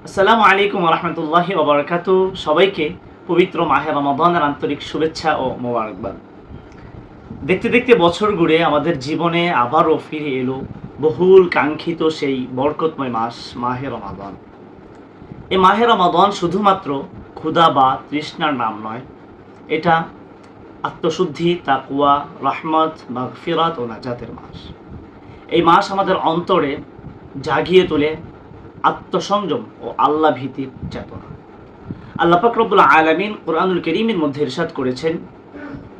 আসসালামু আলাইকুম ওয়া রাহমাতুল্লাহি ওয়া বারাকাতুহু। সবাইকে পবিত্র মাহে রমাদানের আন্তরিক শুভেচ্ছা ও মোবারকবাদ। দেখতে দেখতে বছর ঘুরে আমাদের জীবনে আবারও ফিরে এলো বহুল কাঙ্ক্ষিত সেই বরকতময় মাস মাহে রমাদান। এই মাহে রমাদান শুধুমাত্র ক্ষুধা বা তৃষ্ণার নাম নয়, এটা আত্মশুদ্ধি, তাকওয়া, রাহমত, মাগফিরাত ও নাজাতের মাস। এই মাস আমাদের অন্তরে জাগিয়ে তোলে আত্মসংযম ও আল্লাহ ভীতির চেতনা। আল্লাহ পাক রব্বুল আলামিন কোরআনুল কারীমের মধ্যে ইরশাদ করেছেন,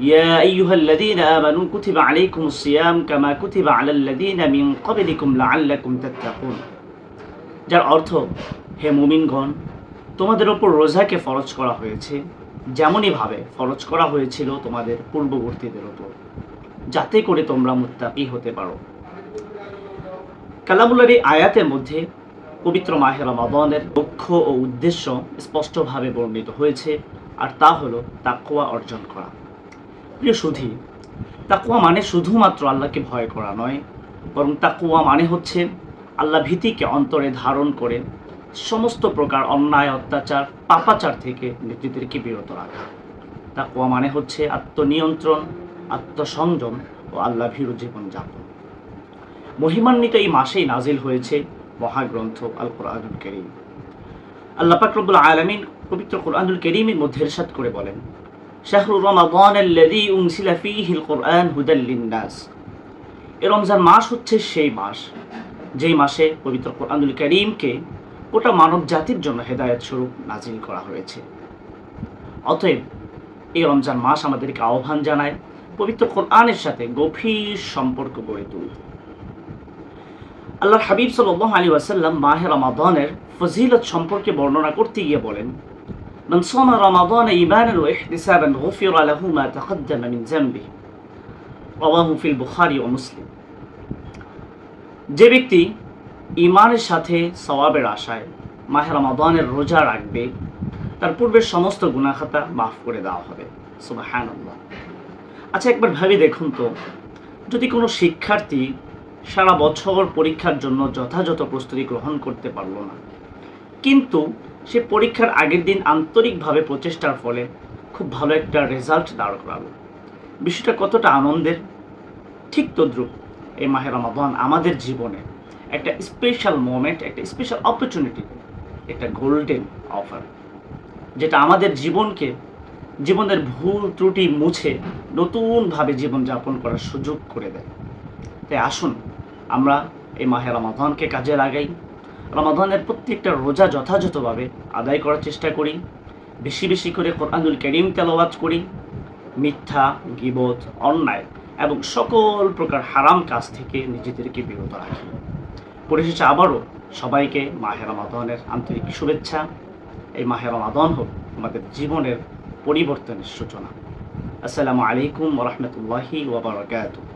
ইয়া আইয়ুহাল্লাযীনা আমানু কুতিবা আলাইকুমুস সিয়াম কামা কুতিবা আলাল্লাযীনা মিন ক্বাবলিকুম লাআল্লাকুম তাত্তাকুন। যার অর্থ, হে মুমিনগণ, তোমাদের ওপর রোজাকে ফরজ করা হয়েছে যেমনই ভাবে ফরজ করা হয়েছিল তোমাদের পূর্ববর্তীদের ওপর, যাতে করে তোমরা মুত্তাকি হতে পারো। কালামুল্লাহর এই আয়াতের মধ্যে পবিত্র মাহে রমাদানের লক্ষ্য ও উদ্দেশ্য স্পষ্টভাবে বর্ণিত হয়েছে, আর তা হলো তাকওয়া অর্জন করা। প্রিয় সুধী, তাকওয়া মানে শুধুমাত্র আল্লাহকে ভয় করা নয়, বরং তাকওয়া মানে হচ্ছে আল্লাহ ভীতিকে অন্তরে ধারণ করে সমস্ত প্রকার অন্যায়, অত্যাচার, পাপাচার থেকে নিজেদেরকে বিরত রাখা। তাকওয়া মানে হচ্ছে আত্মনিয়ন্ত্রণ, আত্মসংযম ও আল্লাহ ভীরু জীবনযাপন। মহিমান্বিত এই মাসেই নাজিল হয়েছে মহাগ্রন্থ আল কোরআনুল কারীম। আল্লাহ পাক রব্বুল আলামিন পবিত্র কোরআনুল কারীমের মধ্যে ইরশাদ করে বলেন, শাহরু রমাদানাল্লাযী উনজিলা ফীহিল কুরআন হুদাল লিন-নাস। এই রমজান মাস হচ্ছে সেই মাস যেই মাসে পবিত্র কোরআনুল কারীমকে গোটা মানব জাতির জন্য হেদায়েত স্বরূপ নাজিল করা হয়েছে। অতএব এই রমজান মাস আমাদেরকে আহ্বান জানায় পবিত্র কোরআনের সাথে গভীর সম্পর্ক গড়ে তুলতে। আল্লাহর হাবিব সাল্লাল্লাহু আলাইহি ওয়াসাল্লাম মাহে রমাদানের ফজিলত সম্পর্কে বর্ণনা করতে গিয়ে বলেন, মান সামা রমাদান ঈমানান ওয়া ইহতিসাবান গুফিরা লাহু মা তাকদ্দামা মিন যামবিহি, রাওয়াহু ফিল বুখারী ওয়া মুসলিম। যে ব্যক্তি ঈমানের সাথে সওয়াবের আশায় মাহে রমাদানের রোজা রাখবে, তার পূর্বের সমস্ত গুনাহ খাতা মাফ করে দেওয়া হবে। সুবহানাল্লাহ। আচ্ছা, একবার ভেবে দেখুন তো, যদি কোনো শিক্ষার্থী সারা বছর পরীক্ষার জন্য যথাযথ প্রস্তুতি গ্রহণ করতে পারল না, কিন্তু সে পরীক্ষার আগের দিন আন্তরিকভাবে প্রচেষ্টার ফলে খুব ভালো একটা রেজাল্ট দাঁড় করালো, বিষয়টা কতটা আনন্দের। ঠিক তদ্রূপ এই মাহে রমাদান আমাদের জীবনে একটা স্পেশাল মোমেন্ট, একটা স্পেশাল অপরচুনিটি, একটা গোল্ডেন অফার, যেটা আমাদের জীবনের ভুল ত্রুটি মুছে নতুনভাবে জীবনযাপন করার সুযোগ করে দেয়। তাই আসুন আমরা এই মাহে রমাদানকে কাজে লাগাই, রমাদানের প্রত্যেকটা রোজা যথাযথভাবে আদায় করার চেষ্টা করি, বেশি বেশি করে কোরআনুল কারীম তেলাওয়াত করি, মিথ্যা, গীবত, অন্যায় এবং সকল প্রকার হারাম কাজ থেকে নিজেদেরকে বিরত রাখি। পরিশেষে আবারও সবাইকে মাহে রমাদানের আন্তরিক শুভেচ্ছা। এই মাহে রমাদান হোক আমাদের জীবনের পরিবর্তনের সূচনা। আসসালামু আলাইকুম ওয়া রাহমাতুল্লাহি ওয়া বারাকাতুহু।